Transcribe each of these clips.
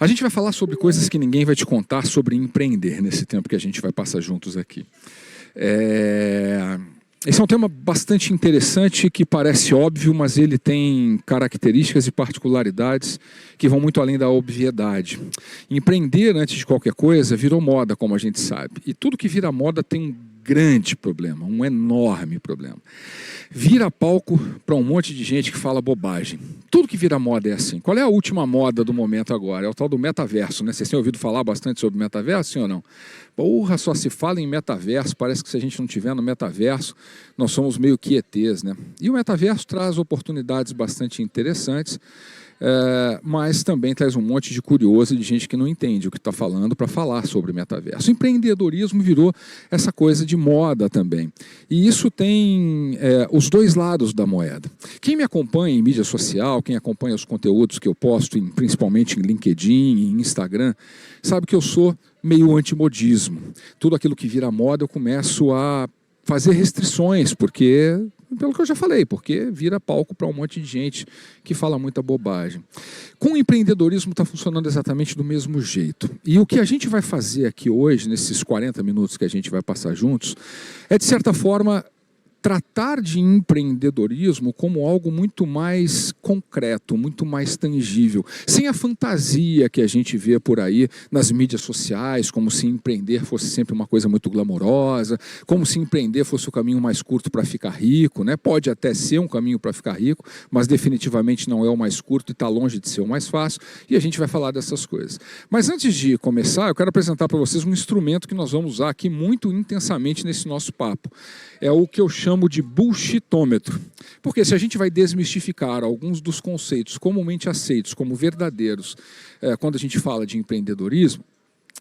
A gente vai falar sobre coisas que ninguém vai te contar sobre empreender nesse tempo que a gente vai passar juntos aqui. Esse é um tema bastante interessante que parece óbvio, mas ele tem características e particularidades que vão muito além da obviedade. Empreender, antes de qualquer coisa, virou moda, como a gente sabe. E tudo que vira moda tem um grande problema, um enorme problema. Vira palco para um monte de gente que fala bobagem. Tudo que vira moda é assim. Qual é a última moda do momento agora? É o tal do metaverso, né? Vocês têm ouvido falar bastante sobre metaverso, sim ou não? Porra, só se fala em metaverso, parece que se a gente não tiver no metaverso, nós somos meio que ETs, né? E o metaverso traz oportunidades bastante interessantes, mas também traz um monte de curioso e de gente que não entende o que está falando para falar sobre metaverso. O empreendedorismo virou essa coisa de moda também. E isso tem os dois lados da moeda. Quem me acompanha em mídia social, quem acompanha os conteúdos que eu posto, principalmente em LinkedIn, em Instagram, sabe que eu sou meio antimodismo. Tudo aquilo que vira moda eu começo a fazer restrições, porque, pelo que eu já falei, porque vira palco para um monte de gente que fala muita bobagem. Com o empreendedorismo está funcionando exatamente do mesmo jeito. E o que a gente vai fazer aqui hoje, nesses 40 minutos que a gente vai passar juntos, é, de certa forma, tratar de empreendedorismo como algo muito mais concreto, muito mais tangível, sem a fantasia que a gente vê por aí nas mídias sociais, como se empreender fosse sempre uma coisa muito glamourosa, como se empreender fosse o caminho mais curto para ficar rico, né? Pode até ser um caminho para ficar rico, mas definitivamente não é o mais curto e está longe de ser o mais fácil, e a gente vai falar dessas coisas. Mas antes de começar, eu quero apresentar para vocês um instrumento que nós vamos usar aqui muito intensamente nesse nosso papo. É o que eu chamo de bullshitômetro. Porque se a gente vai desmistificar alguns dos conceitos comumente aceitos como verdadeiros, quando a gente fala de empreendedorismo,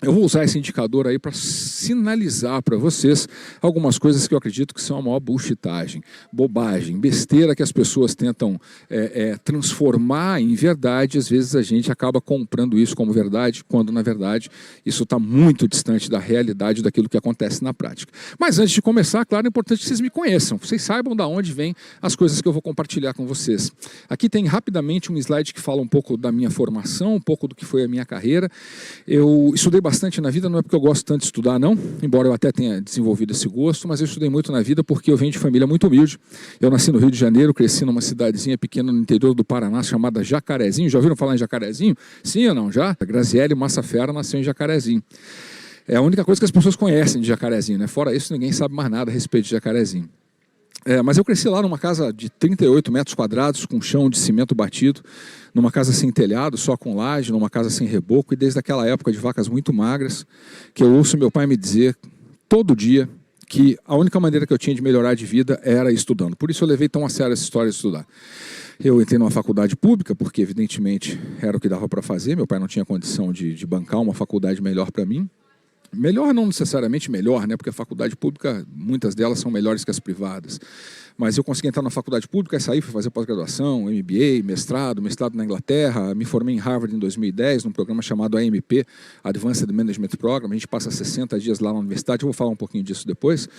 eu vou usar esse indicador aí para sinalizar para vocês algumas coisas que eu acredito que são a maior bullshitagem, bobagem, besteira que as pessoas tentam transformar em verdade. Às vezes a gente acaba comprando isso como verdade, quando na verdade isso está muito distante da realidade daquilo que acontece na prática. Mas antes de começar, claro, é importante que vocês me conheçam, vocês saibam de onde vêm as coisas que eu vou compartilhar com vocês. Aqui tem rapidamente um slide que fala um pouco da minha formação, um pouco do que foi a minha carreira. Eu estudei bastante na vida, não é porque eu gosto tanto de estudar, não, embora eu até tenha desenvolvido esse gosto, mas eu estudei muito na vida porque eu venho de família muito humilde. Eu nasci no Rio de Janeiro, cresci numa cidadezinha pequena no interior do Paraná, chamada Jacarezinho. Já ouviram falar em Jacarezinho? Sim ou não? Já? A Graziele Massafera nasceu em Jacarezinho. É a única coisa que as pessoas conhecem de Jacarezinho, né? Fora isso, ninguém sabe mais nada a respeito de Jacarezinho. Mas eu cresci lá numa casa de 38 metros quadrados, com chão de cimento batido, numa casa sem telhado, só com laje, numa casa sem reboco, e desde aquela época de vacas muito magras, que eu ouço meu pai me dizer todo dia que a única maneira que eu tinha de melhorar de vida era estudando. Por isso eu levei tão a sério essa história de estudar. Eu entrei numa faculdade pública, porque evidentemente era o que dava para fazer, meu pai não tinha condição de bancar uma faculdade melhor para mim. Melhor não necessariamente melhor, né? Porque a faculdade pública, muitas delas são melhores que as privadas. Mas eu consegui entrar na faculdade pública, saí, fui fazer pós-graduação, MBA, mestrado na Inglaterra, me formei em Harvard em 2010, num programa chamado AMP, Advanced Management Program. A gente passa 60 dias lá na universidade, eu vou falar um pouquinho disso depois.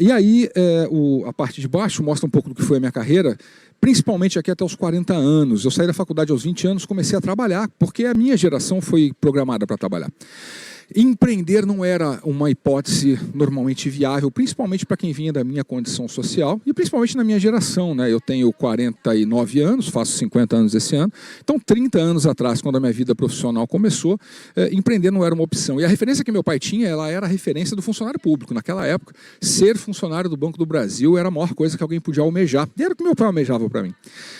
E aí, a parte de baixo mostra um pouco do que foi a minha carreira, principalmente aqui até os 40 anos. Eu saí da faculdade aos 20 anos, comecei a trabalhar, porque a minha geração foi programada para trabalhar. Empreender não era uma hipótese normalmente viável, principalmente para quem vinha da minha condição social e principalmente na minha geração, né? Eu tenho 49 anos, faço 50 anos esse ano, então 30 anos atrás, quando a minha vida profissional começou, empreender não era uma opção. E a referência que meu pai tinha, ela era a referência do funcionário público. Naquela época, ser funcionário do Banco do Brasil era a maior coisa que alguém podia almejar. E era o que meu pai almejava para mim.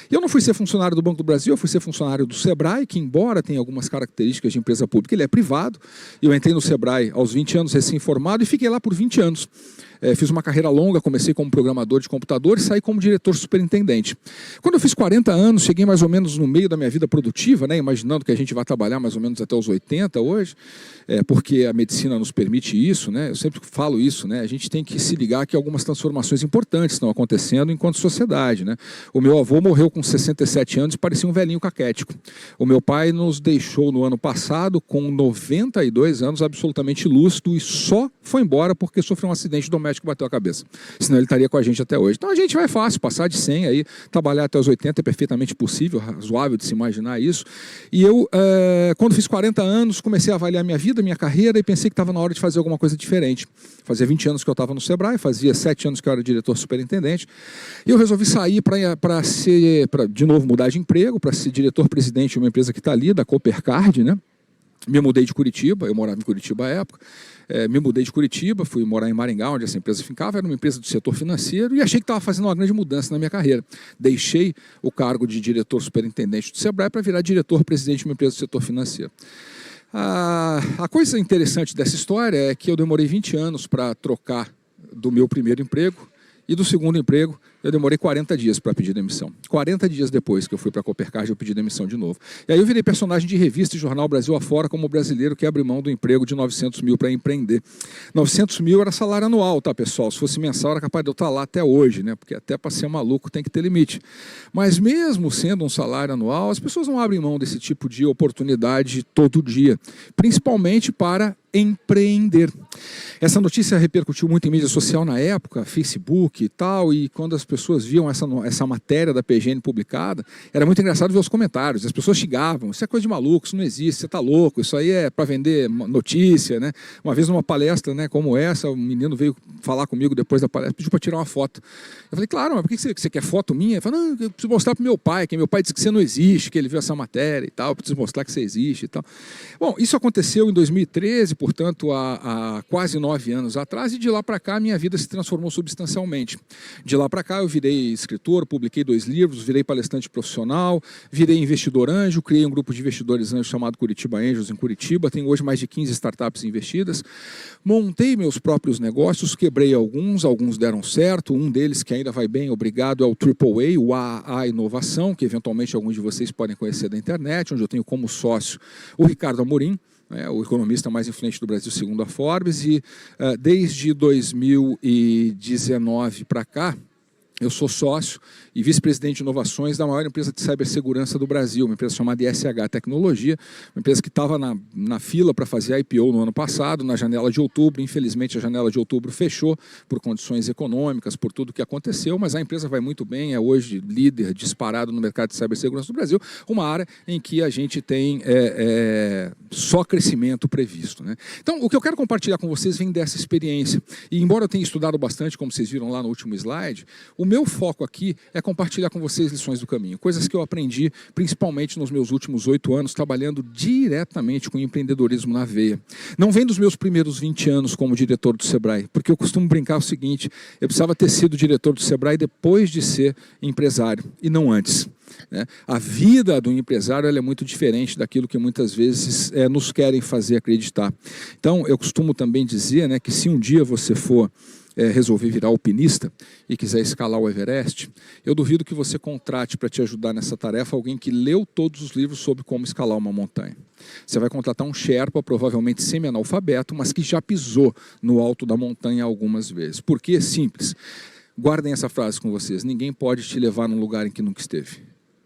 E eu não fui ser funcionário do Banco do Brasil, eu fui ser funcionário do Sebrae, que embora tenha algumas características de empresa pública, ele é privado. Eu entrei no Sebrae aos 20 anos, recém-formado, e fiquei lá por 20 anos. Fiz uma carreira longa, comecei como programador de computador e saí como diretor superintendente. Quando eu fiz 40 anos, cheguei mais ou menos no meio da minha vida produtiva, né, imaginando que a gente vai trabalhar mais ou menos até os 80 hoje, porque a medicina nos permite isso, né, eu sempre falo isso, né, a gente tem que se ligar que algumas transformações importantes estão acontecendo enquanto sociedade. Né. O meu avô morreu com 67 anos e parecia um velhinho caquético. O meu pai nos deixou no ano passado com 92 anos, absolutamente lúcido, e só foi embora porque sofreu um acidente doméstico médico bateu a cabeça. Senão ele estaria com a gente até hoje. Então a gente vai fácil, passar de 100 aí, trabalhar até os 80 é perfeitamente possível, razoável de se imaginar isso. E eu, quando fiz 40 anos, comecei a avaliar minha vida, minha carreira e pensei que estava na hora de fazer alguma coisa diferente. Fazia 20 anos que eu estava no Sebrae, fazia 7 anos que eu era diretor superintendente. E eu resolvi sair para de novo mudar de emprego, para ser diretor-presidente de uma empresa que está ali, da Coopercard, né? Me mudei de Curitiba, eu morava em Curitiba à época, me mudei de Curitiba, fui morar em Maringá, onde essa empresa ficava, era uma empresa do setor financeiro e achei que estava fazendo uma grande mudança na minha carreira. Deixei o cargo de diretor superintendente do Sebrae para virar diretor-presidente de uma empresa do setor financeiro. A coisa interessante dessa história é que eu demorei 20 anos para trocar do meu primeiro emprego e do segundo emprego eu demorei 40 dias para pedir demissão. 40 dias depois que eu fui para a Coopercard, eu pedi demissão de novo. E aí eu virei personagem de revista e jornal Brasil afora como brasileiro que abre mão do emprego de 900 mil para empreender. 900 mil era salário anual, tá, pessoal? Se fosse mensal, era capaz de eu estar lá até hoje, né? Porque até para ser maluco tem que ter limite. Mas mesmo sendo um salário anual, as pessoas não abrem mão desse tipo de oportunidade todo dia, principalmente para empreender. Essa notícia repercutiu muito em mídia social na época, Facebook e tal, e quando as pessoas viam essa matéria da PGN publicada, era muito engraçado ver os comentários. As pessoas xingavam, isso é coisa de maluco, isso não existe, você está louco, isso aí é para vender notícia, né? Uma vez numa palestra, né, como essa, um menino veio falar comigo depois da palestra, pediu para tirar uma foto. Eu falei, claro, mas por que você quer foto minha? Ele falou, não, eu preciso mostrar para meu pai, que meu pai disse que você não existe, que ele viu essa matéria e tal, eu preciso mostrar que você existe e tal. Bom, isso aconteceu em 2013, portanto, há quase 9 anos atrás, e de lá para cá a minha vida se transformou substancialmente. De lá para cá eu virei escritor, publiquei 2 livros, virei palestrante profissional, virei investidor anjo, criei um grupo de investidores anjos chamado Curitiba Angels em Curitiba, tenho hoje mais de 15 startups investidas, montei meus próprios negócios, quebrei alguns deram certo, um deles que ainda vai bem, obrigado, é o AAA, o AA Inovação, que eventualmente alguns de vocês podem conhecer da internet, onde eu tenho como sócio o Ricardo Amorim, o economista mais influente do Brasil, segundo a Forbes, e desde 2019 para cá, eu sou sócio e vice-presidente de inovações da maior empresa de cibersegurança do Brasil, uma empresa chamada ISH Tecnologia, uma empresa que estava na fila para fazer a IPO no ano passado, na janela de outubro. Infelizmente, a janela de outubro fechou por condições econômicas, por tudo que aconteceu, mas a empresa vai muito bem, é hoje líder disparado no mercado de cibersegurança do Brasil, uma área em que a gente tem só crescimento previsto, né? Então, o que eu quero compartilhar com vocês vem dessa experiência. E embora eu tenha estudado bastante, como vocês viram lá no último slide, o meu foco aqui é compartilhar com vocês lições do caminho, coisas que eu aprendi principalmente nos meus últimos 8 anos, trabalhando diretamente com empreendedorismo na veia. Não vem dos meus primeiros 20 anos como diretor do Sebrae, porque eu costumo brincar o seguinte, eu precisava ter sido diretor do Sebrae depois de ser empresário, e não antes. A vida do empresário ela é muito diferente daquilo que muitas vezes nos querem fazer acreditar. Então, eu costumo também dizer, né, que se um dia você for resolver virar alpinista e quiser escalar o Everest, eu duvido que você contrate para te ajudar nessa tarefa alguém que leu todos os livros sobre como escalar uma montanha. Você vai contratar um Sherpa, provavelmente semi-analfabeto, mas que já pisou no alto da montanha algumas vezes. Por quê? Simples. Guardem essa frase com vocês. Ninguém pode te levar num lugar em que nunca esteve.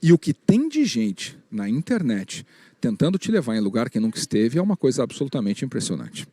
E o que tem de gente na internet tentando te levar em lugar que nunca esteve é uma coisa absolutamente impressionante.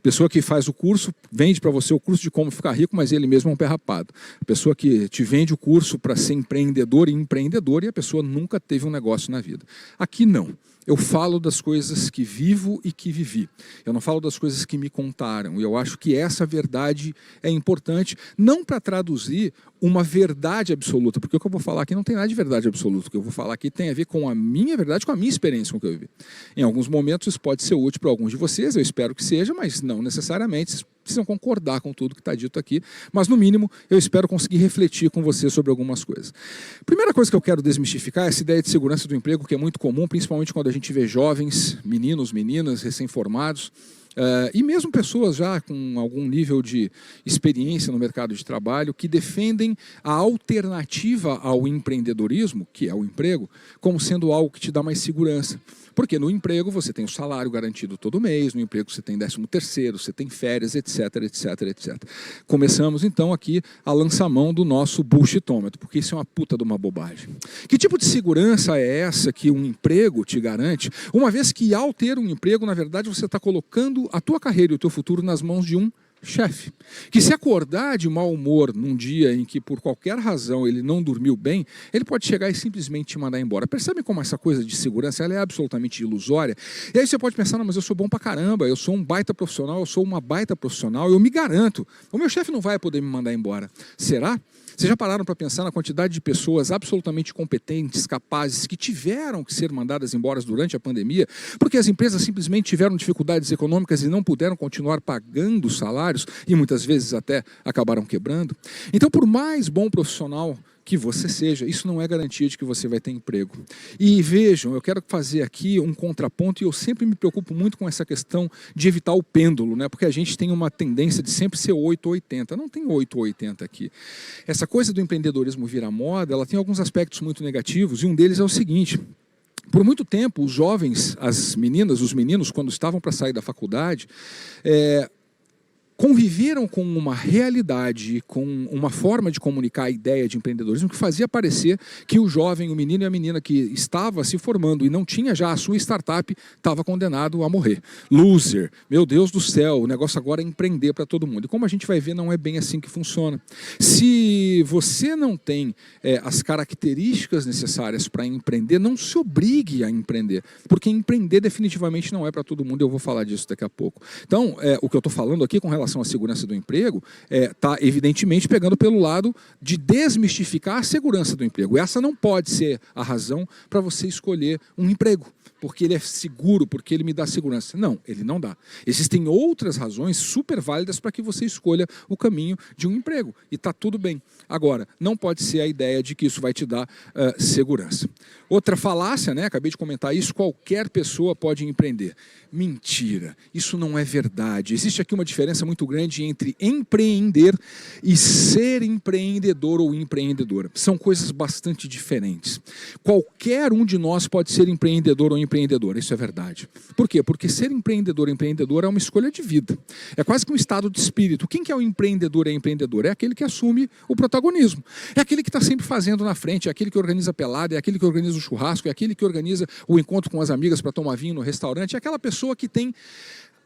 Pessoa que faz o curso, vende para você o curso de como ficar rico, mas ele mesmo é um pé rapado. A pessoa que te vende o curso para ser empreendedor e a pessoa nunca teve um negócio na vida. Aqui não. Eu falo das coisas que vivo e que vivi. Eu não falo das coisas que me contaram. E eu acho que essa verdade é importante, não para traduzir uma verdade absoluta, porque o que eu vou falar aqui não tem nada de verdade absoluta. O que eu vou falar aqui tem a ver com a minha verdade, com a minha experiência com o que eu vivi. Em alguns momentos isso pode ser útil para alguns de vocês, eu espero que seja, mas não necessariamente. Vocês precisam concordar com tudo que está dito aqui, mas no mínimo eu espero conseguir refletir com você sobre algumas coisas. Primeira coisa que eu quero desmistificar é essa ideia de segurança do emprego, que é muito comum, principalmente quando a gente vê jovens, meninos, meninas, recém-formados, e mesmo pessoas já com algum nível de experiência no mercado de trabalho que defendem a alternativa ao empreendedorismo, que é o emprego, como sendo algo que te dá mais segurança. Porque no emprego você tem o salário garantido todo mês, no emprego você tem 13º, você tem férias, etc, etc, etc. Começamos então aqui a lançar mão do nosso bullshitômetro, porque isso é uma puta de uma bobagem. Que tipo de segurança é essa que um emprego te garante, uma vez que ao ter um emprego, na verdade, você está colocando a tua carreira e o teu futuro nas mãos de um chefe. Que se acordar de mau humor num dia em que por qualquer razão ele não dormiu bem, ele pode chegar e simplesmente te mandar embora. Percebe como essa coisa de segurança ela é absolutamente ilusória? E aí você pode pensar, não, mas eu sou bom pra caramba, eu sou um baita profissional, eu sou uma baita profissional, eu me garanto. O meu chefe não vai poder me mandar embora. Será? Vocês já pararam para pensar na quantidade de pessoas absolutamente competentes, capazes, que tiveram que ser mandadas embora durante a pandemia, porque as empresas simplesmente tiveram dificuldades econômicas e não puderam continuar pagando os salários e muitas vezes até acabaram quebrando? Então, por mais bom profissional que você seja, isso não é garantia de que você vai ter emprego. E vejam, eu quero fazer aqui um contraponto, e eu sempre me preocupo muito com essa questão de evitar o pêndulo, né? Porque a gente tem uma tendência de sempre ser 8 ou 80. Não tem 8 ou 80 aqui. Essa coisa do empreendedorismo virar moda, ela tem alguns aspectos muito negativos, e um deles é o seguinte: por muito tempo, os jovens, as meninas, os meninos, quando estavam para sair da faculdade, conviveram com uma realidade, com uma forma de comunicar a ideia de empreendedorismo que fazia parecer que o jovem, o menino e a menina que estava se formando e não tinha já a sua startup, estava condenado a morrer. Loser, meu Deus do céu, o negócio agora é empreender para todo mundo. E como a gente vai ver, não é bem assim que funciona. Se você não tem as características necessárias para empreender, não se obrigue a empreender, porque empreender definitivamente não é para todo mundo, eu vou falar disso daqui a pouco. Então, o que eu estou falando aqui com relação à segurança do emprego, está evidentemente pegando pelo lado de desmistificar a segurança do emprego. Essa não pode ser a razão para você escolher um emprego, porque ele é seguro, porque ele me dá segurança. Não, ele não dá. Existem outras razões super válidas para que você escolha o caminho de um emprego, e está tudo bem. Agora, não pode ser a ideia de que isso vai te dar segurança. Outra falácia, né? Acabei de comentar isso, qualquer pessoa pode empreender. Mentira, isso não é verdade. Existe aqui uma diferença muito grande entre empreender e ser empreendedor ou empreendedora. São coisas bastante diferentes. Qualquer um de nós pode ser empreendedor ou empreendedora, isso é verdade. Por quê? Porque ser empreendedor ou empreendedora é uma escolha de vida. É quase que um estado de espírito. Quem que é o empreendedor e a empreendedora? É aquele que assume o protagonismo. É aquele que está sempre fazendo na frente, é aquele que organiza a pelada, é aquele que organiza o churrasco, é aquele que organiza o encontro com as amigas para tomar vinho no restaurante, é aquela pessoa que tem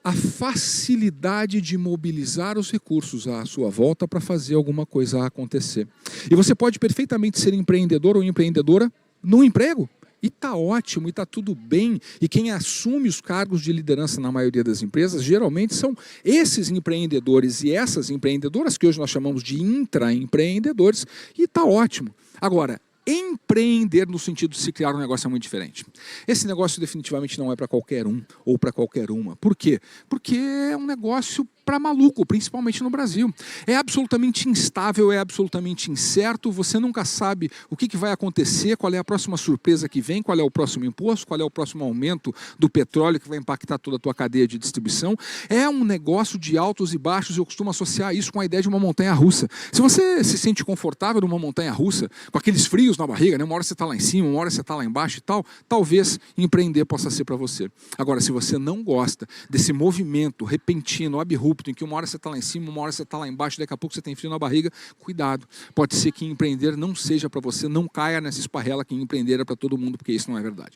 a facilidade de mobilizar os recursos à sua volta para fazer alguma coisa acontecer. E você pode perfeitamente ser empreendedor ou empreendedora no emprego. E está ótimo, e está tudo bem. E quem assume os cargos de liderança na maioria das empresas, geralmente são esses empreendedores e essas empreendedoras, que hoje nós chamamos de intraempreendedores, e está ótimo. Agora, empreender no sentido de se criar um negócio é muito diferente. Esse negócio definitivamente não é para qualquer um ou para qualquer uma. Por quê? Porque é um negócio para maluco, principalmente no Brasil. É absolutamente instável, é absolutamente incerto, você nunca sabe o que vai acontecer, qual é a próxima surpresa que vem, qual é o próximo imposto, qual é o próximo aumento do petróleo que vai impactar toda a tua cadeia de distribuição. É um negócio de altos e baixos, eu costumo associar isso com a ideia de uma montanha-russa. Se você se sente confortável numa montanha-russa, com aqueles frios na barriga, né? Uma hora você está lá em cima, uma hora você está lá embaixo e tal, talvez empreender possa ser para você. Agora, se você não gosta desse movimento repentino, abrupto, em que uma hora você está lá em cima, uma hora você está lá embaixo, daqui a pouco você tem frio na barriga, cuidado. Pode ser que empreender não seja para você, não caia nessa esparrela que empreender é para todo mundo, porque isso não é verdade.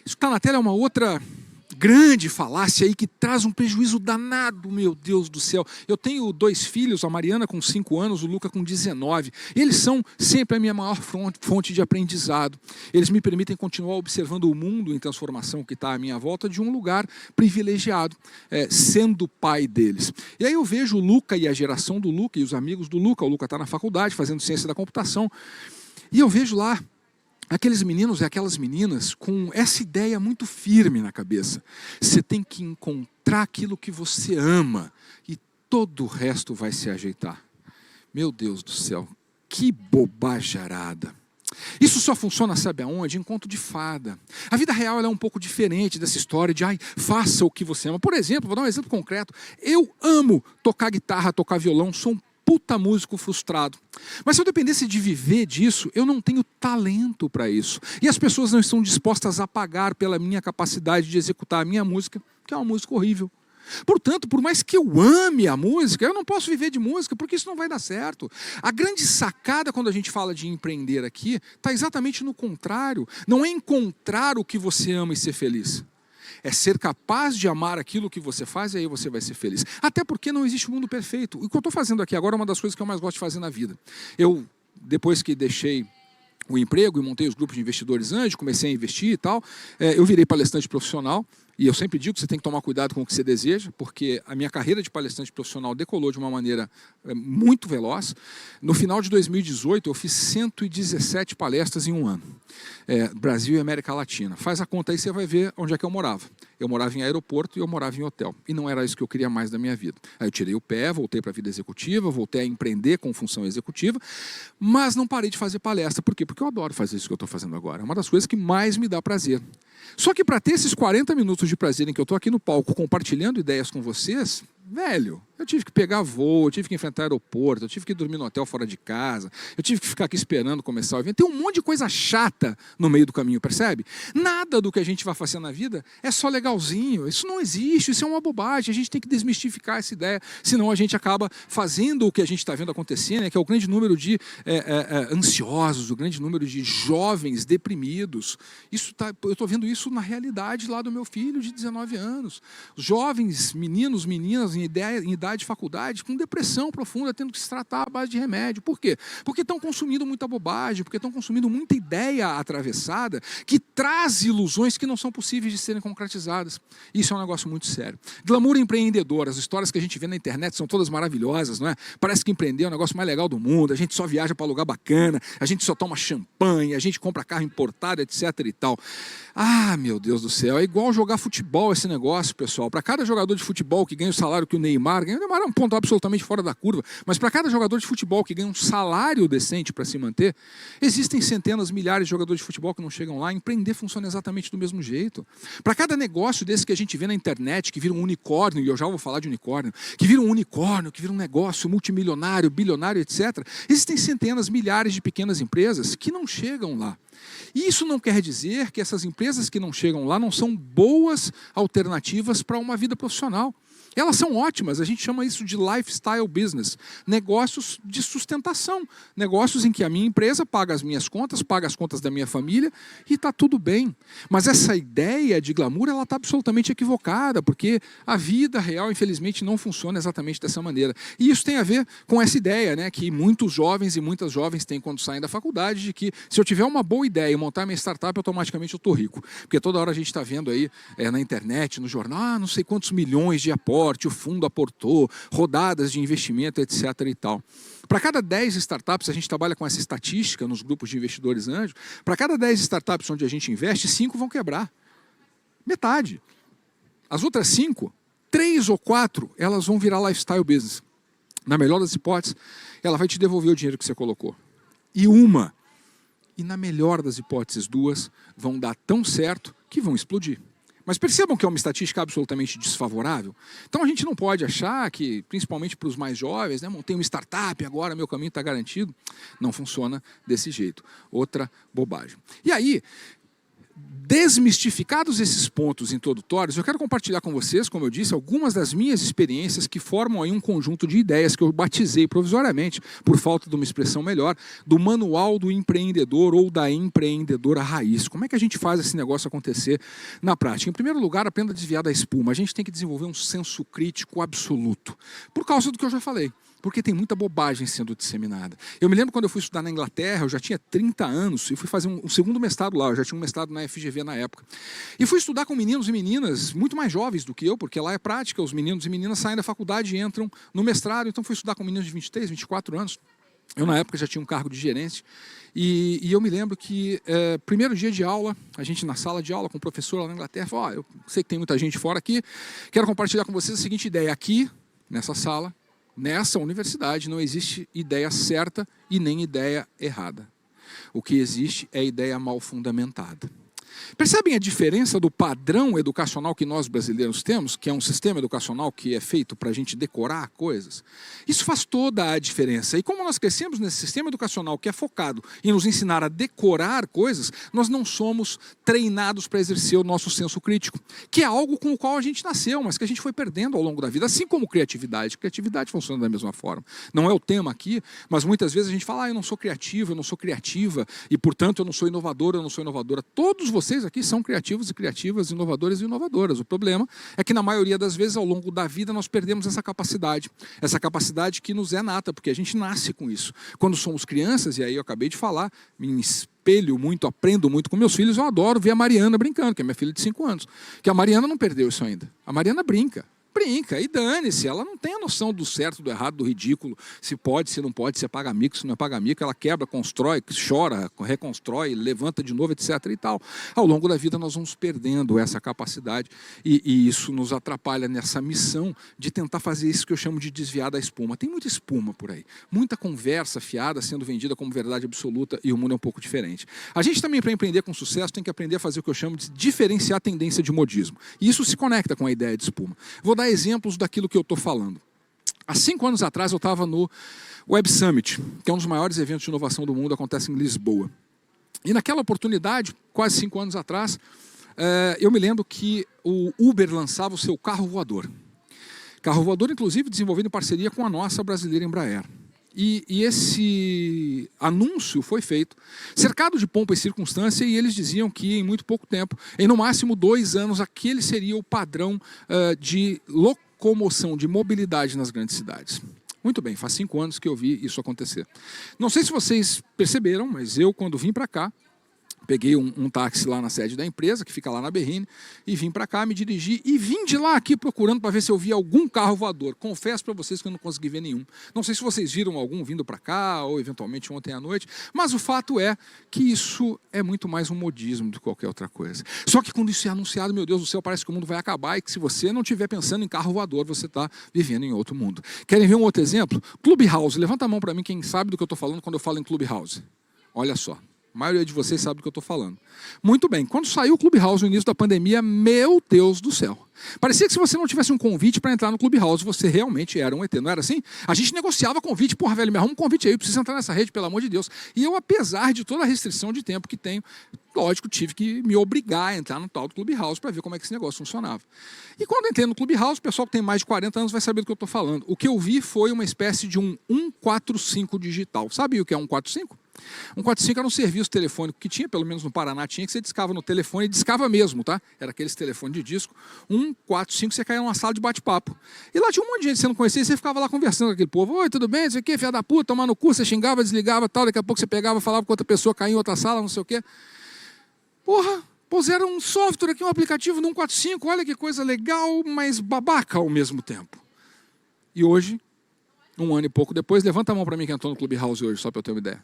Isso que está na tela é uma outra grande falácia aí que traz um prejuízo danado, meu Deus do céu. Eu tenho 2 filhos, a Mariana com 5 anos, o Luca com 19. Eles são sempre a minha maior fonte de aprendizado. Eles me permitem continuar observando o mundo em transformação que está à minha volta de um lugar privilegiado, sendo pai deles. E aí eu vejo o Luca e a geração do Luca e os amigos do Luca. O Luca está na faculdade fazendo ciência da computação. E eu vejo lá aqueles meninos e aquelas meninas com essa ideia muito firme na cabeça. Você tem que encontrar aquilo que você ama e todo o resto vai se ajeitar. Meu Deus do céu, que bobajarada. Isso só funciona, sabe aonde? Em conto de fada. A vida real ela é um pouco diferente dessa história de faça o que você ama. Por exemplo, vou dar um exemplo concreto. Eu amo tocar guitarra, tocar violão, sou um puta músico frustrado. Mas se eu dependesse de viver disso, eu não tenho talento para isso. E as pessoas não estão dispostas a pagar pela minha capacidade de executar a minha música, que é uma música horrível. Portanto, por mais que eu ame a música, eu não posso viver de música, porque isso não vai dar certo. A grande sacada quando a gente fala de empreender aqui, está exatamente no contrário. Não é encontrar o que você ama e ser feliz. É ser capaz de amar aquilo que você faz e aí você vai ser feliz. Até porque não existe um mundo perfeito. O que eu estou fazendo aqui agora é uma das coisas que eu mais gosto de fazer na vida. Eu, depois que deixei o emprego e montei os grupos de investidores anjos, comecei a investir e tal, eu virei palestrante profissional. E eu sempre digo que você tem que tomar cuidado com o que você deseja, porque a minha carreira de palestrante profissional decolou de uma maneira muito veloz. No final de 2018, eu fiz 117 palestras em um ano. Brasil e América Latina. Faz a conta aí, você vai ver onde é que eu morava. Eu morava em aeroporto e eu morava em hotel. E não era isso que eu queria mais da minha vida. Aí eu tirei o pé, voltei para a vida executiva, voltei a empreender com função executiva, mas não parei de fazer palestra. Por quê? Porque eu adoro fazer isso que eu estou fazendo agora. É uma das coisas que mais me dá prazer. Só que para ter esses 40 minutos de prazer em que eu estou aqui no palco compartilhando ideias com vocês, velho, eu tive que pegar voo, eu tive que enfrentar aeroporto, eu tive que dormir no hotel fora de casa, eu tive que ficar aqui esperando começar o evento. Tem um monte de coisa chata no meio do caminho, percebe? Nada do que a gente vai fazer na vida é só legalzinho. Isso não existe, isso é uma bobagem. A gente tem que desmistificar essa ideia, senão a gente acaba fazendo o que a gente está vendo acontecer, né, que é o grande número de ansiosos, o grande número de jovens deprimidos. Eu estou vendo isso na realidade lá do meu filho de 19 anos. Jovens, meninos, meninas em idade de faculdade, com depressão profunda, tendo que se tratar à base de remédio. Por quê? Porque estão consumindo muita bobagem, porque estão consumindo muita ideia atravessada que traz ilusões que não são possíveis de serem concretizadas. Isso é um negócio muito sério. Glamour empreendedor, as histórias que a gente vê na internet são todas maravilhosas, não é? Parece que empreender é o negócio mais legal do mundo, a gente só viaja para lugar bacana, a gente só toma champanhe, a gente compra carro importado, etc e tal. Ah, meu Deus do céu, é igual jogar futebol esse negócio, pessoal. Para cada jogador de futebol que ganha o salário que o Neymar ganha, o Neymar é um ponto absolutamente fora da curva, mas para cada jogador de futebol que ganha um salário decente para se manter, existem centenas, milhares de jogadores de futebol que não chegam lá. Empreender funciona exatamente do mesmo jeito. Para cada negócio desse que a gente vê na internet, que vira um unicórnio, e eu já vou falar de unicórnio, que vira um unicórnio, que vira um negócio multimilionário, bilionário, etc., existem centenas, milhares de pequenas empresas que não chegam lá. E isso não quer dizer que essas empresas que não chegam lá não são boas alternativas para uma vida profissional. Elas são ótimas, a gente chama isso de lifestyle business, negócios de sustentação, negócios em que a minha empresa paga as minhas contas, paga as contas da minha família e está tudo bem. Mas essa ideia de glamour, ela está absolutamente equivocada, porque a vida real, infelizmente, não funciona exatamente dessa maneira. E isso tem a ver com essa ideia, né, que muitos jovens e muitas jovens têm quando saem da faculdade, de que se eu tiver uma boa ideia e montar minha startup, automaticamente eu estou rico. Porque toda hora a gente está vendo aí na internet, no jornal, não sei quantos milhões de aportes, o fundo aportou, rodadas de investimento, etc. e tal. Para cada 10 startups, a gente trabalha com essa estatística nos grupos de investidores anjos, para cada 10 startups onde a gente investe, 5 vão quebrar. Metade. As outras 5, 3 ou 4, elas vão virar lifestyle business. Na melhor das hipóteses, ela vai te devolver o dinheiro que você colocou. E na melhor das hipóteses, 2 vão dar tão certo que vão explodir. Mas percebam que é uma estatística absolutamente desfavorável. Então a gente não pode achar que, principalmente para os mais jovens, né, montei uma startup, agora meu caminho está garantido. Não funciona desse jeito. Outra bobagem. E aí, desmistificados esses pontos introdutórios, eu quero compartilhar com vocês, como eu disse, algumas das minhas experiências que formam aí um conjunto de ideias que eu batizei provisoriamente, por falta de uma expressão melhor, do Manual do Empreendedor ou da Empreendedora Raiz. Como é que a gente faz esse negócio acontecer na prática? Em primeiro lugar, aprenda a desviar da espuma. A gente tem que desenvolver um senso crítico absoluto, por causa do que eu já falei. Porque tem muita bobagem sendo disseminada. Eu me lembro quando eu fui estudar na Inglaterra, eu já tinha 30 anos, e fui fazer um segundo mestrado lá, eu já tinha um mestrado na FGV na época. E fui estudar com meninos e meninas muito mais jovens do que eu, porque lá é prática, os meninos e meninas saem da faculdade e entram no mestrado, então fui estudar com meninos de 23, 24 anos. Eu, na época, já tinha um cargo de gerente. E eu me lembro que, primeiro dia de aula, a gente na sala de aula com o professor lá na Inglaterra, falou, eu sei que tem muita gente fora aqui, quero compartilhar com vocês a seguinte ideia. Aqui, nessa sala, nessa universidade, não existe ideia certa e nem ideia errada. O que existe é ideia mal fundamentada. Percebem a diferença do padrão educacional que nós brasileiros temos, que é um sistema educacional que é feito para a gente decorar coisas? Isso faz toda a diferença. E como nós crescemos nesse sistema educacional que é focado em nos ensinar a decorar coisas, nós não somos treinados para exercer o nosso senso crítico, que é algo com o qual a gente nasceu, mas que a gente foi perdendo ao longo da vida, assim como criatividade. Criatividade funciona da mesma forma. Não é o tema aqui, mas muitas vezes a gente fala, eu não sou criativo, eu não sou criativa, e portanto eu não sou inovador, eu não sou inovadora. Todos vocês vocês aqui são criativos e criativas, inovadores e inovadoras. O problema é que, na maioria das vezes, ao longo da vida, nós perdemos essa capacidade que nos é nata, porque a gente nasce com isso. Quando somos crianças, e aí eu acabei de falar, me espelho muito, aprendo muito com meus filhos, eu adoro ver a Mariana brincando, que é minha filha de 5 anos, que a Mariana não perdeu isso ainda. A Mariana brinca, e dane-se, ela não tem a noção do certo, do errado, do ridículo, se pode, se não pode, se é paga mico, se não é paga mico, ela quebra, constrói, chora, reconstrói, levanta de novo, etc. e tal. Ao longo da vida nós vamos perdendo essa capacidade e isso nos atrapalha nessa missão de tentar fazer isso que eu chamo de desviar da espuma. Tem muita espuma por aí, muita conversa fiada sendo vendida como verdade absoluta e o mundo é um pouco diferente. A gente também, para empreender com sucesso, tem que aprender a fazer o que eu chamo de diferenciar a tendência de modismo. E isso se conecta com a ideia de espuma. Vou dar exemplos daquilo que eu estou falando. Há 5 anos atrás eu estava no Web Summit, que é um dos maiores eventos de inovação do mundo, acontece em Lisboa. E naquela oportunidade, quase 5 anos atrás, eu me lembro que o Uber lançava o seu carro voador. Carro voador, inclusive, desenvolvido em parceria com a nossa brasileira Embraer. E esse anúncio foi feito, cercado de pompa e circunstância, e eles diziam que em muito pouco tempo, em no máximo 2 anos, aquele seria o padrão de locomoção, de mobilidade nas grandes cidades. Muito bem, faz 5 anos que eu vi isso acontecer. Não sei se vocês perceberam, mas eu, quando vim para cá, peguei um táxi lá na sede da empresa, que fica lá na Berrine, e vim para cá, me dirigi e vim de lá aqui procurando para ver se eu via algum carro voador. Confesso para vocês que eu não consegui ver nenhum. Não sei se vocês viram algum vindo para cá, ou eventualmente ontem à noite, mas o fato é que isso é muito mais um modismo do que qualquer outra coisa. Só que quando isso é anunciado, meu Deus do céu, parece que o mundo vai acabar e que se você não estiver pensando em carro voador, você está vivendo em outro mundo. Querem ver um outro exemplo? Clubhouse. Levanta a mão para mim quem sabe do que eu estou falando quando eu falo em Clubhouse. Olha só. A maioria de vocês sabe do que eu estou falando. Muito bem, quando saiu o Clubhouse no início da pandemia, meu Deus do céu. Parecia que se você não tivesse um convite para entrar no Clubhouse, você realmente era um ET, não era assim? A gente negociava convite, porra, velho, me arruma um convite aí, eu preciso entrar nessa rede, pelo amor de Deus. E eu, apesar de toda a restrição de tempo que tenho, lógico, tive que me obrigar a entrar no tal do Clubhouse para ver como é que esse negócio funcionava. E quando eu entrei no Clubhouse, o pessoal que tem mais de 40 anos vai saber do que eu estou falando. O que eu vi foi uma espécie de um 145 digital. Sabe o que é um 145? 145 era um serviço telefônico que tinha, pelo menos no Paraná tinha, que você discava no telefone, e discava mesmo, tá? Era aqueles telefones de disco. 145, você caía numa sala de bate-papo. E lá tinha um monte de gente que você não conhecia, e você ficava lá conversando com aquele povo. Oi, tudo bem? Isso aqui, filha da puta, tomar no cu, você xingava, desligava, tal. Daqui a pouco você pegava, falava com outra pessoa, caía em outra sala, não sei o quê. Porra, puseram um software aqui, um aplicativo no 145, olha que coisa legal, mas babaca ao mesmo tempo. E hoje, 1 ano e pouco depois, levanta a mão para mim que entrou no Clubhouse hoje, só para eu ter uma ideia.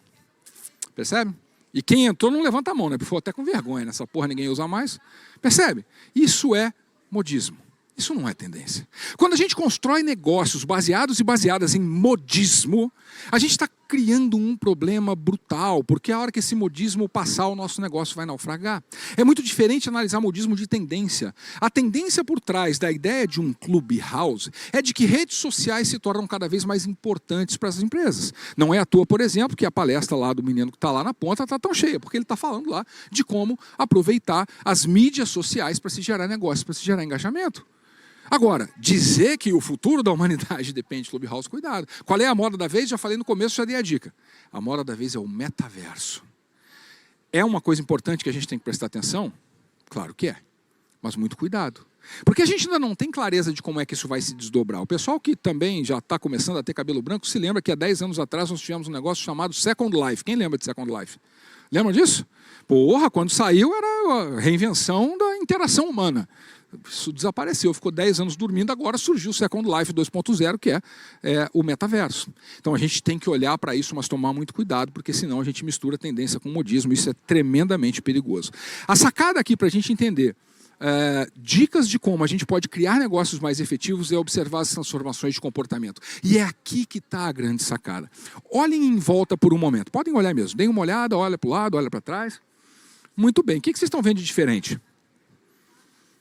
Percebe? E quem entrou não levanta a mão, né? Porque ficou até com vergonha, nessa porra ninguém usa mais. Percebe? Isso é modismo. Isso não é tendência. Quando a gente constrói negócios baseados e baseadas em modismo, a gente está criando um problema brutal, porque a hora que esse modismo passar, o nosso negócio vai naufragar. É muito diferente analisar modismo de tendência. A tendência por trás da ideia de um Clubhouse é de que redes sociais se tornam cada vez mais importantes para as empresas. Não é à toa, por exemplo, que a palestra lá do menino que está lá na ponta está tão cheia, porque ele está falando lá de como aproveitar as mídias sociais para se gerar negócio, para se gerar engajamento. Agora, dizer que o futuro da humanidade depende de Clubhouse, cuidado. Qual é a moda da vez? Já falei no começo, já dei a dica. A moda da vez é o metaverso. É uma coisa importante que a gente tem que prestar atenção? Claro que é, mas muito cuidado. Porque a gente ainda não tem clareza de como é que isso vai se desdobrar. O pessoal que também já está começando a ter cabelo branco se lembra que há 10 anos atrás nós tivemos um negócio chamado Second Life. Quem lembra de Second Life? Lembra disso? Porra, quando saiu era a reinvenção da interação humana. Isso desapareceu, ficou 10 anos dormindo, agora surgiu o Second Life 2.0, que é o metaverso. Então a gente tem que olhar para isso, mas tomar muito cuidado, porque senão a gente mistura tendência com modismo, isso é tremendamente perigoso. A sacada aqui para a gente entender dicas de como a gente pode criar negócios mais efetivos é observar as transformações de comportamento. E é aqui que está a grande sacada. Olhem em volta por um momento, podem olhar mesmo, deem uma olhada, olha para o lado, olha para trás. Muito bem, o que vocês estão vendo de diferente?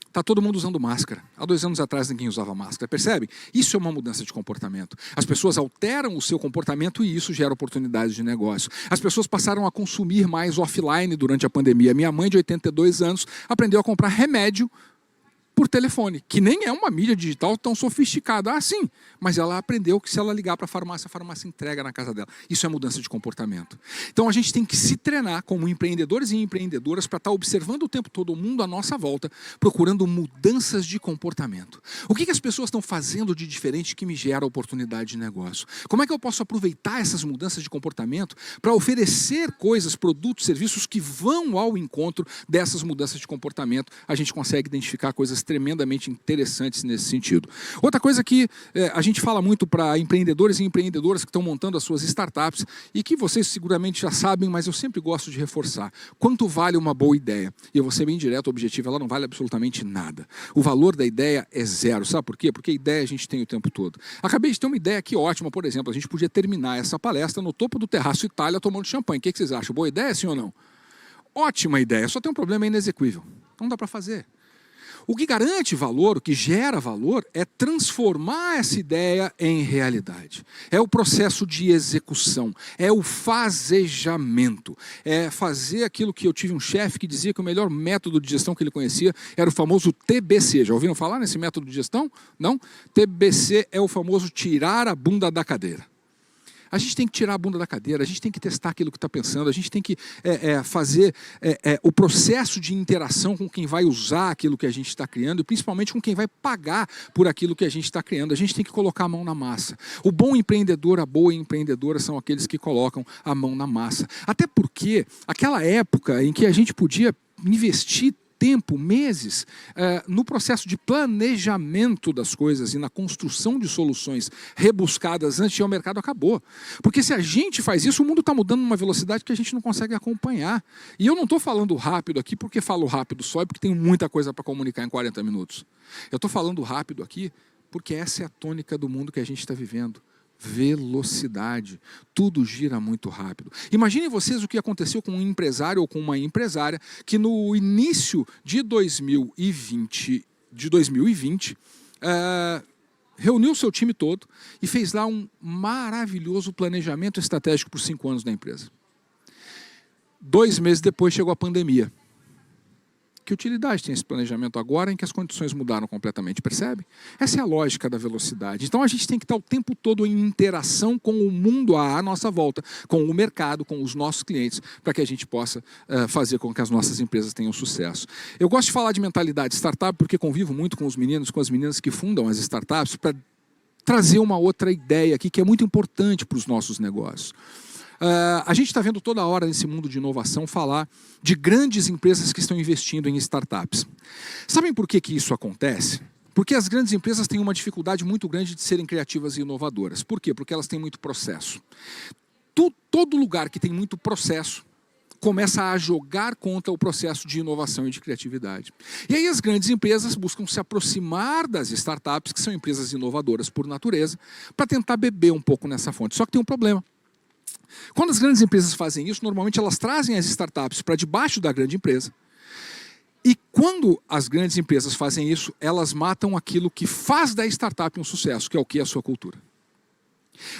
Está todo mundo usando máscara. Há 2 anos atrás ninguém usava máscara, percebe? Isso é uma mudança de comportamento. As pessoas alteram o seu comportamento e isso gera oportunidades de negócio. As pessoas passaram a consumir mais offline durante a pandemia. Minha mãe, de 82 anos, aprendeu a comprar remédio por telefone, que nem é uma mídia digital tão sofisticada assim, mas ela aprendeu que se ela ligar para a farmácia entrega na casa dela. Isso é mudança de comportamento. Então a gente tem que se treinar como empreendedores e empreendedoras para estar observando o tempo todo o mundo à nossa volta, procurando mudanças de comportamento. O que as pessoas estão fazendo de diferente que me gera oportunidade de negócio? Como é que eu posso aproveitar essas mudanças de comportamento para oferecer coisas, produtos, serviços que vão ao encontro dessas mudanças de comportamento? A gente consegue identificar coisas tremendamente interessantes nesse sentido. Outra coisa que a gente fala muito para empreendedores e empreendedoras que estão montando as suas startups e que vocês seguramente já sabem, mas eu sempre gosto de reforçar. Quanto vale uma boa ideia? E eu vou ser bem direto, objetivo, ela não vale absolutamente nada. O valor da ideia é zero. Sabe por quê? Porque ideia a gente tem o tempo todo. Acabei de ter uma ideia aqui ótima, por exemplo, a gente podia terminar essa palestra no topo do terraço Itália tomando champanhe. O que vocês acham? Boa ideia, sim ou não? Ótima ideia, só tem um problema inexequível. Não dá para fazer. O que garante valor, o que gera valor, é transformar essa ideia em realidade. É o processo de execução, é o fazejamento, é fazer aquilo que eu tive um chefe que dizia que o melhor método de gestão que ele conhecia era o famoso TBC. Já ouviram falar nesse método de gestão? Não? TBC é o famoso tirar a bunda da cadeira. A gente tem que tirar a bunda da cadeira, a gente tem que testar aquilo que está pensando, a gente tem que fazer o processo de interação com quem vai usar aquilo que a gente está criando e principalmente com quem vai pagar por aquilo que a gente está criando. A gente tem que colocar a mão na massa. O bom empreendedor, a boa empreendedora são aqueles que colocam a mão na massa. Até porque aquela época em que a gente podia investir tempo, meses, no processo de planejamento das coisas e na construção de soluções rebuscadas antes de ir ao mercado acabou. Porque se a gente faz isso, o mundo está mudando numa velocidade que a gente não consegue acompanhar. E eu não estou falando rápido aqui porque falo rápido só e porque tenho muita coisa para comunicar em 40 minutos. Eu estou falando rápido aqui porque essa é a tônica do mundo que a gente está vivendo. Velocidade, tudo gira muito rápido. Imaginem vocês o que aconteceu com um empresário ou com uma empresária que no início de 2020 reuniu seu time todo e fez lá um maravilhoso planejamento estratégico por 5 anos da empresa. 2 meses depois chegou a pandemia. Que utilidade tem esse planejamento agora em que as condições mudaram completamente, percebe? Essa é a lógica da velocidade. Então a gente tem que estar o tempo todo em interação com o mundo à nossa volta, com o mercado, com os nossos clientes, para que a gente possa fazer com que as nossas empresas tenham sucesso. Eu gosto de falar de mentalidade startup porque convivo muito com os meninos, com as meninas que fundam as startups, para trazer uma outra ideia aqui que é muito importante para os nossos negócios. A gente está vendo toda hora nesse mundo de inovação falar de grandes empresas que estão investindo em startups. Sabem por que isso acontece? Porque as grandes empresas têm uma dificuldade muito grande de serem criativas e inovadoras. Por quê? Porque elas têm muito processo. Todo lugar que tem muito processo começa a jogar contra o processo de inovação e de criatividade. E aí as grandes empresas buscam se aproximar das startups, que são empresas inovadoras por natureza, para tentar beber um pouco nessa fonte. Só que tem um problema. Quando as grandes empresas fazem isso, normalmente elas trazem as startups para debaixo da grande empresa. E quando as grandes empresas fazem isso, elas matam aquilo que faz da startup um sucesso, que é o que? A sua cultura.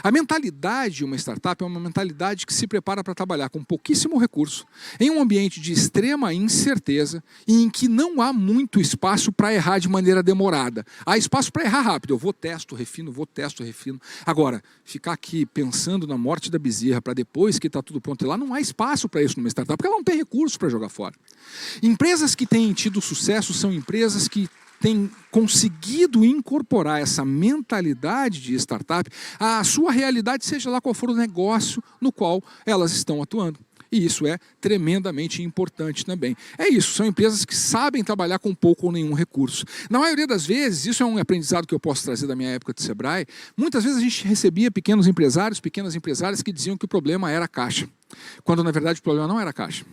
A mentalidade de uma startup é uma mentalidade que se prepara para trabalhar com pouquíssimo recurso, em um ambiente de extrema incerteza e em que não há muito espaço para errar de maneira demorada. Há espaço para errar rápido. Eu vou, testo, refino, refino. Agora, ficar aqui pensando na morte da bezerra para depois que está tudo pronto e lá, não há espaço para isso numa startup, porque ela não tem recurso para jogar fora. Empresas que têm tido sucesso são empresas que têm conseguido incorporar essa mentalidade de startup à sua realidade, seja lá qual for o negócio no qual elas estão atuando. E isso é tremendamente importante também. É isso, são empresas que sabem trabalhar com pouco ou nenhum recurso. Na maioria das vezes, isso é um aprendizado que eu posso trazer da minha época de Sebrae, muitas vezes a gente recebia pequenas empresárias que diziam que o problema era a caixa, quando na verdade o problema não era a caixa.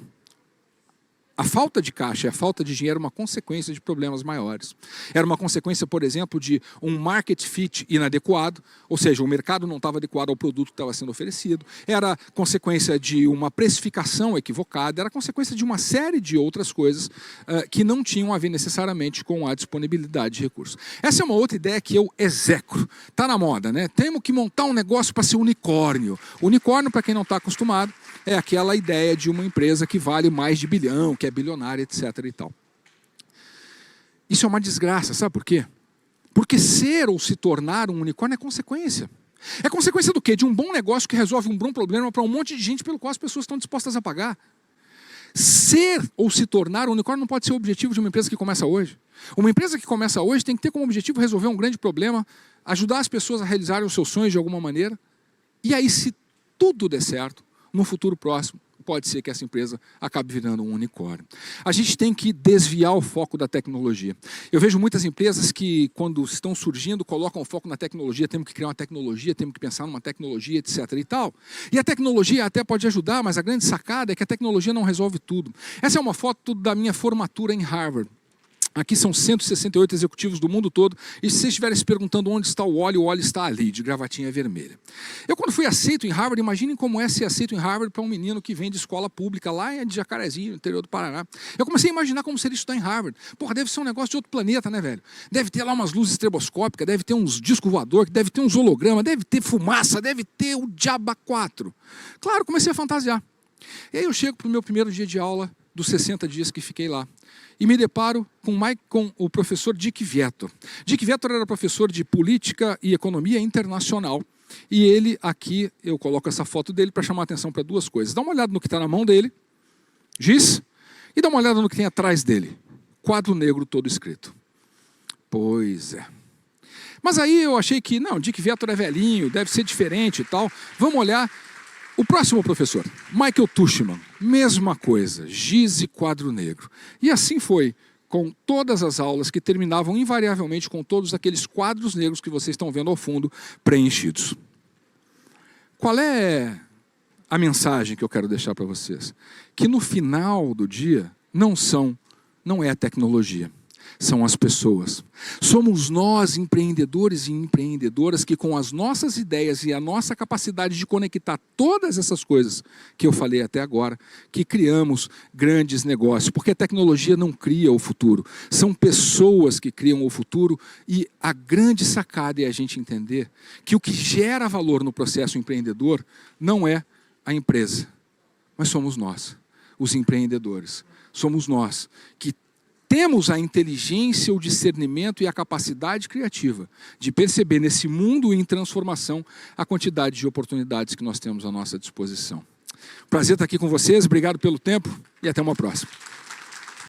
A falta de caixa e a falta de dinheiro é uma consequência de problemas maiores. Era uma consequência, por exemplo, de um market fit inadequado, ou seja, o mercado não estava adequado ao produto que estava sendo oferecido. Era consequência de uma precificação equivocada, era consequência de uma série de outras coisas que não tinham a ver necessariamente com a disponibilidade de recursos. Essa é uma outra ideia que eu execro. Está na moda, né? Temos que montar um negócio para ser unicórnio. Unicórnio, para quem não está acostumado, é aquela ideia de uma empresa que vale mais de bilhão, que é bilionária, etc. e tal. Isso é uma desgraça, sabe por quê? Porque ser ou se tornar um unicórnio é consequência. É consequência do quê? De um bom negócio que resolve um bom problema para um monte de gente pelo qual as pessoas estão dispostas a pagar. Ser ou se tornar um unicórnio não pode ser o objetivo de uma empresa que começa hoje. Uma empresa que começa hoje tem que ter como objetivo resolver um grande problema, ajudar as pessoas a realizarem os seus sonhos de alguma maneira. E aí, se tudo der certo, no futuro próximo, pode ser que essa empresa acabe virando um unicórnio. A gente tem que desviar o foco da tecnologia. Eu vejo muitas empresas que, quando estão surgindo, colocam o foco na tecnologia, temos que criar uma tecnologia, temos que pensar numa tecnologia, etc. e tal. E a tecnologia até pode ajudar, mas a grande sacada é que a tecnologia não resolve tudo. Essa é uma foto da minha formatura em Harvard. Aqui são 168 executivos do mundo todo, e se vocês estiverem se perguntando onde está o óleo está ali, de gravatinha vermelha. Eu, quando fui aceito em Harvard, imaginem como é ser aceito em Harvard para um menino que vem de escola pública, lá em Jacarezinho, no interior do Paraná. Eu comecei a imaginar como seria estudar em Harvard. Porra, deve ser um negócio de outro planeta, né, velho? Deve ter lá umas luzes estroboscópicas, deve ter uns discos voadores, deve ter uns hologramas, deve ter fumaça, deve ter o Diaba 4. Claro, comecei a fantasiar. E aí eu chego para o meu primeiro dia de aula, dos 60 dias que fiquei lá, e me deparo com o professor Dick Vietor. Dick Vietor era professor de política e economia internacional. E ele, aqui, eu coloco essa foto dele para chamar a atenção para duas coisas. Dá uma olhada no que está na mão dele, giz, e dá uma olhada no que tem atrás dele. Quadro negro todo escrito. Pois é. Mas aí eu achei que, não, Dick Vietor é velhinho, deve ser diferente e tal. Vamos olhar. O próximo professor, Michael Tushman, mesma coisa, giz e quadro negro. E assim foi com todas as aulas que terminavam invariavelmente com todos aqueles quadros negros que vocês estão vendo ao fundo preenchidos. Qual é a mensagem que eu quero deixar para vocês? Que no final do dia não é a tecnologia. São as pessoas. Somos nós, empreendedores e empreendedoras, que com as nossas ideias e a nossa capacidade de conectar todas essas coisas que eu falei até agora, que criamos grandes negócios. Porque a tecnologia não cria o futuro. São pessoas que criam o futuro, e a grande sacada é a gente entender que o que gera valor no processo empreendedor não é a empresa, mas somos nós, os empreendedores. Somos nós que temos a inteligência, o discernimento e a capacidade criativa de perceber nesse mundo em transformação a quantidade de oportunidades que nós temos à nossa disposição. Prazer estar aqui com vocês, obrigado pelo tempo e até uma próxima.